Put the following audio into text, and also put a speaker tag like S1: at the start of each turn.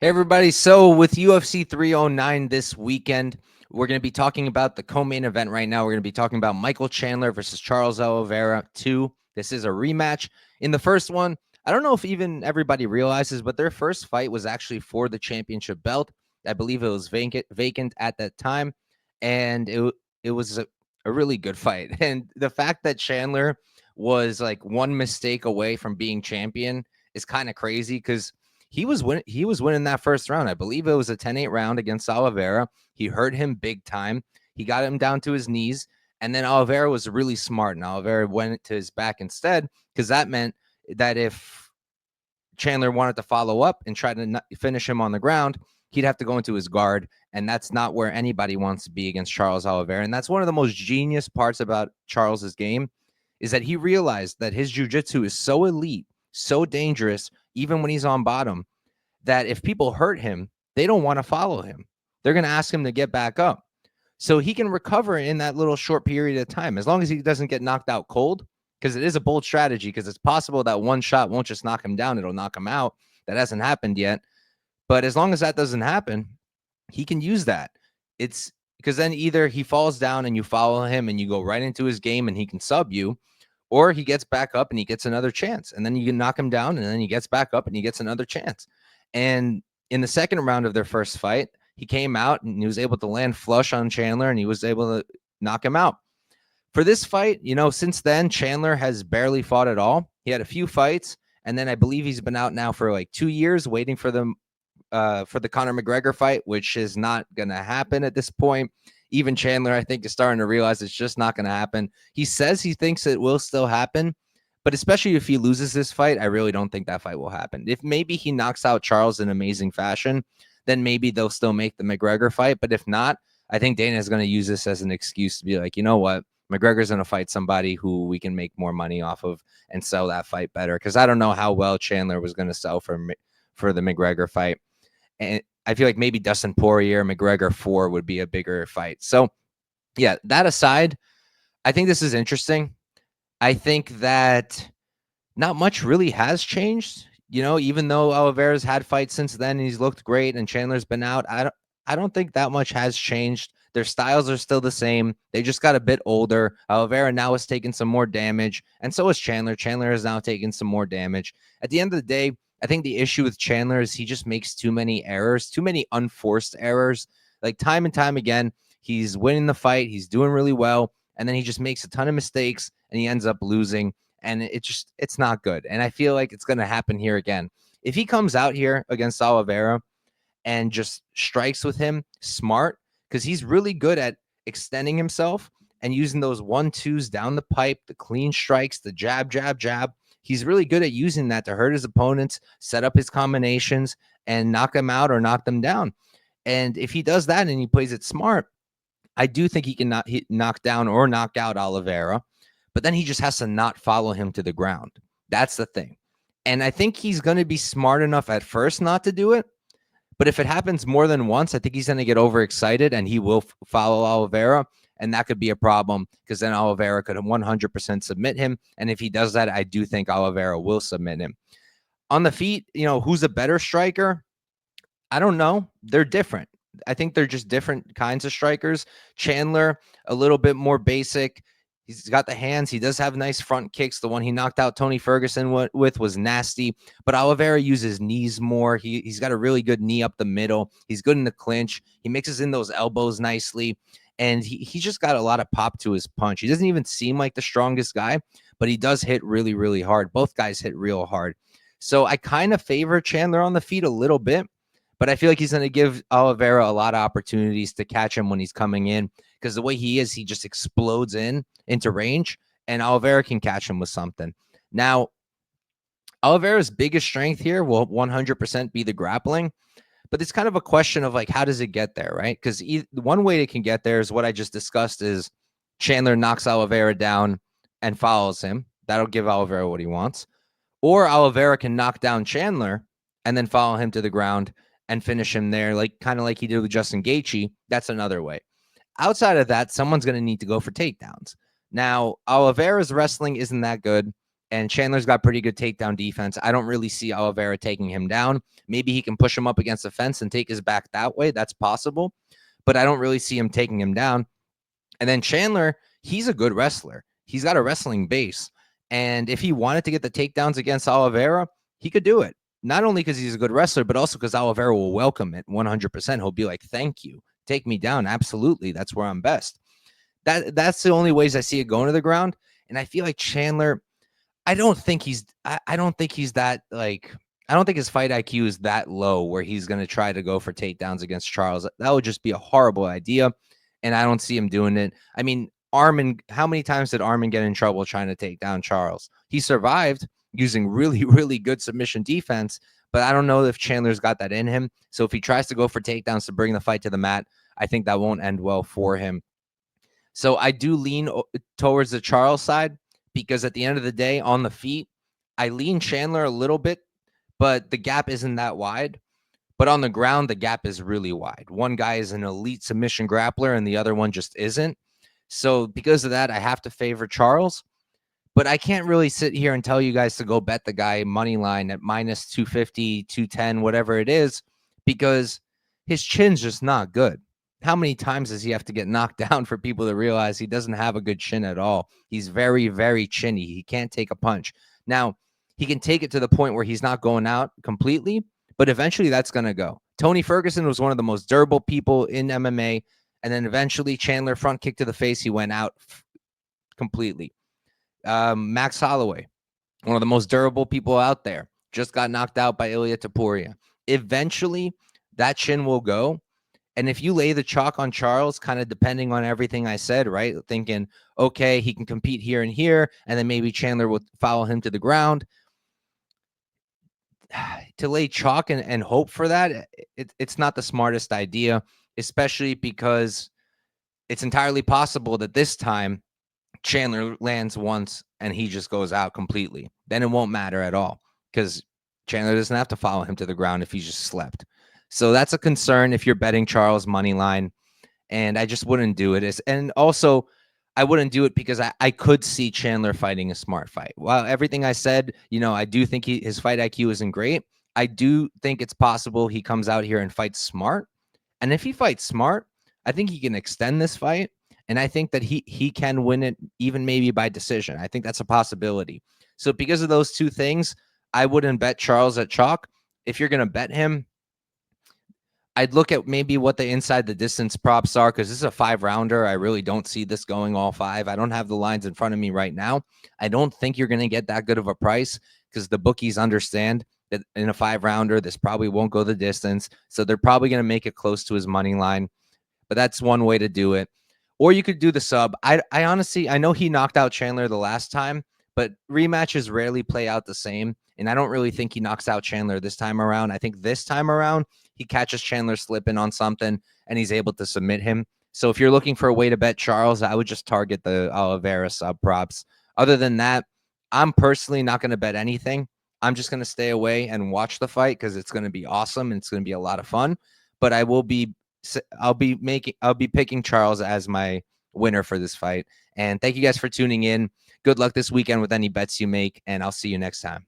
S1: Hey, everybody. So, with UFC 309 this weekend, we're going to be talking about the co-main event right now. We're going to be talking about Michael Chandler versus Charles Oliveira 2. This is a rematch. In the first one, I don't know if even everybody realizes, but their first fight was actually for the championship belt. I believe it was vacant at that time, and it was a really good fight. And the fact that Chandler was like one mistake away from being champion is kind of crazy because he was winning that first round. I believe it was a 10-8 round against Oliveira. He hurt him big time. He got him down to his knees, and then Oliveira was really smart, and Oliveira went to his back instead because that meant that if Chandler wanted to follow up and try to finish him on the ground, he'd have to go into his guard, and that's not where anybody wants to be against Charles Oliveira. And that's one of the most genius parts about Charles's game is that he realized that his jiu-jitsu is so elite, so dangerous, even when he's on bottom, that if people hurt him, they don't want to follow him. They're going to ask him to get back up. So he can recover in that little short period of time as long as he doesn't get knocked out cold, because it is a bold strategy, because it's possible that one shot won't just knock him down, it'll knock him out. That hasn't happened yet. But as long as that doesn't happen, he can use that. It's because then either he falls down and you follow him and you go right into his game and he can sub you, or he gets back up and he gets another chance. And then you can knock him down and then he gets back up and he gets another chance. And in the second round of their first fight, he came out and he was able to land flush on Chandler and he was able to knock him out. For this fight, since then, Chandler has barely fought at all. He had a few fights, and then I believe he's been out now for like 2 years waiting for the Conor McGregor fight, which is not going to happen at this point. Even Chandler, I think, is starting to realize it's just not going to happen. He says he thinks it will still happen, but especially if he loses this fight, I really don't think that fight will happen. If maybe he knocks out Charles in amazing fashion, then maybe they'll still make the McGregor fight. But if not, I think Dana is going to use this as an excuse to be like, you know what? McGregor's going to fight somebody who we can make more money off of and sell that fight better. Because I don't know how well Chandler was going to sell for the McGregor fight. And I feel like maybe Dustin Poirier, McGregor 4 would be a bigger fight. So, yeah, that aside, I think this is interesting. I think that not much really has changed. Even though Oliveira's had fights since then, and he's looked great, and Chandler's been out, I don't think that much has changed. Their styles are still the same. They just got a bit older. Oliveira now has taken some more damage, and so is Chandler. Chandler has now taken some more damage. At the end of the day, I think the issue with Chandler is he just makes too many errors, too many unforced errors. Like time and time again, he's winning the fight. He's doing really well. And then he just makes a ton of mistakes and he ends up losing. And it's not good. And I feel like it's going to happen here again. If he comes out here against Oliveira and just strikes with him smart, because he's really good at extending himself and using those 1-2s down the pipe, the clean strikes, the jab, jab, jab. He's really good at using that to hurt his opponents, set up his combinations, and knock them out or knock them down. And if he does that and he plays it smart, I do think he can knock down or knock out Oliveira, but then he just has to not follow him to the ground. That's the thing. And I think he's going to be smart enough at first not to do it. But if it happens more than once, I think he's going to get overexcited and he will follow Oliveira. And that could be a problem because then Oliveira could 100% submit him. And if he does that, I do think Oliveira will submit him. On the feet, who's a better striker? I don't know. They're different. I think they're just different kinds of strikers. Chandler, a little bit more basic. He's got the hands. He does have nice front kicks. The one he knocked out Tony Ferguson with was nasty. But Oliveira uses knees more. He's got a really good knee up the middle. He's good in the clinch. He mixes in those elbows nicely. And he's just got a lot of pop to his punch. He doesn't even seem like the strongest guy, but he does hit really, really hard. Both guys hit real hard. So I kind of favor Chandler on the feet a little bit. But I feel like he's going to give Oliveira a lot of opportunities to catch him when he's coming in, because the way he is, he just explodes into range, and Oliveira can catch him with something. Now, Oliveira's biggest strength here will 100% be the grappling, but it's kind of a question of like, how does it get there, right? Because one way it can get there is what I just discussed is Chandler knocks Oliveira down and follows him. That'll give Oliveira what he wants. Or Oliveira can knock down Chandler and then follow him to the ground and finish him there, like kind of like he did with Justin Gaethje. That's another way. Outside of that, someone's going to need to go for takedowns. Now, Oliveira's wrestling isn't that good. And Chandler's got pretty good takedown defense. I don't really see Oliveira taking him down. Maybe he can push him up against the fence and take his back that way. That's possible. But I don't really see him taking him down. And then Chandler, he's a good wrestler. He's got a wrestling base. And if he wanted to get the takedowns against Oliveira, he could do it. Not only because he's a good wrestler, but also because Oliveira will welcome it 100%. He'll be like, thank you. Take me down. Absolutely. That's where I'm best. That's the only ways I see it going to the ground. And I feel like Chandler, I don't think he's that like, I don't think his fight IQ is that low where he's going to try to go for takedowns against Charles. That would just be a horrible idea. And I don't see him doing it. I mean, Arman, how many times did Arman get in trouble trying to take down Charles? He survived using really, really good submission defense, but I don't know if Chandler's got that in him. So if he tries to go for takedowns to bring the fight to the mat, I think that won't end well for him. So I do lean towards the Charles side because at the end of the day, on the feet, I lean Chandler a little bit, but the gap isn't that wide. But on the ground, the gap is really wide. One guy is an elite submission grappler and the other one just isn't. So because of that, I have to favor Charles. But I can't really sit here and tell you guys to go bet the guy money line at minus 250, 210, whatever it is, because his chin's just not good. How many times does he have to get knocked down for people to realize he doesn't have a good chin at all? He's very, very chinny. He can't take a punch. Now, he can take it to the point where he's not going out completely, but eventually that's going to go. Tony Ferguson was one of the most durable people in MMA, and then eventually Chandler front kick to the face, he went out completely. Max Holloway, one of the most durable people out there, just got knocked out by Ilia Topuria. Eventually, that chin will go. And if you lay the chalk on Charles, kind of depending on everything I said, right? Thinking, okay, he can compete here and here, and then maybe Chandler will follow him to the ground. To lay chalk and hope for that, it's not the smartest idea, especially because it's entirely possible that this time Chandler lands once and he just goes out completely. Then it won't matter at all because Chandler doesn't have to follow him to the ground if he just slept. So that's a concern if you're betting Charles money line. And I just wouldn't do it. And also, I wouldn't do it because I could see Chandler fighting a smart fight. While everything I said, I do think his fight IQ isn't great. I do think it's possible he comes out here and fights smart. And if he fights smart, I think he can extend this fight. And I think that he can win it even maybe by decision. I think that's a possibility. So because of those two things, I wouldn't bet Charles at chalk. If you're going to bet him, I'd look at maybe what the inside the distance props are because this is a 5-rounder. I really don't see this going all 5. I don't have the lines in front of me right now. I don't think you're going to get that good of a price because the bookies understand that in a 5-rounder, this probably won't go the distance. So they're probably going to make it close to his money line. But that's one way to do it. Or you could do the sub. I honestly, I know he knocked out Chandler the last time, but rematches rarely play out the same. And I don't really think he knocks out Chandler this time around. I think this time around, he catches Chandler slipping on something and he's able to submit him. So if you're looking for a way to bet Charles, I would just target the Oliveira sub props. Other than that, I'm personally not going to bet anything. I'm just going to stay away and watch the fight because it's going to be awesome and it's going to be a lot of fun. But I'll be picking Charles as my winner for this fight. And thank you guys for tuning in. Good luck this weekend with any bets you make, and I'll see you next time.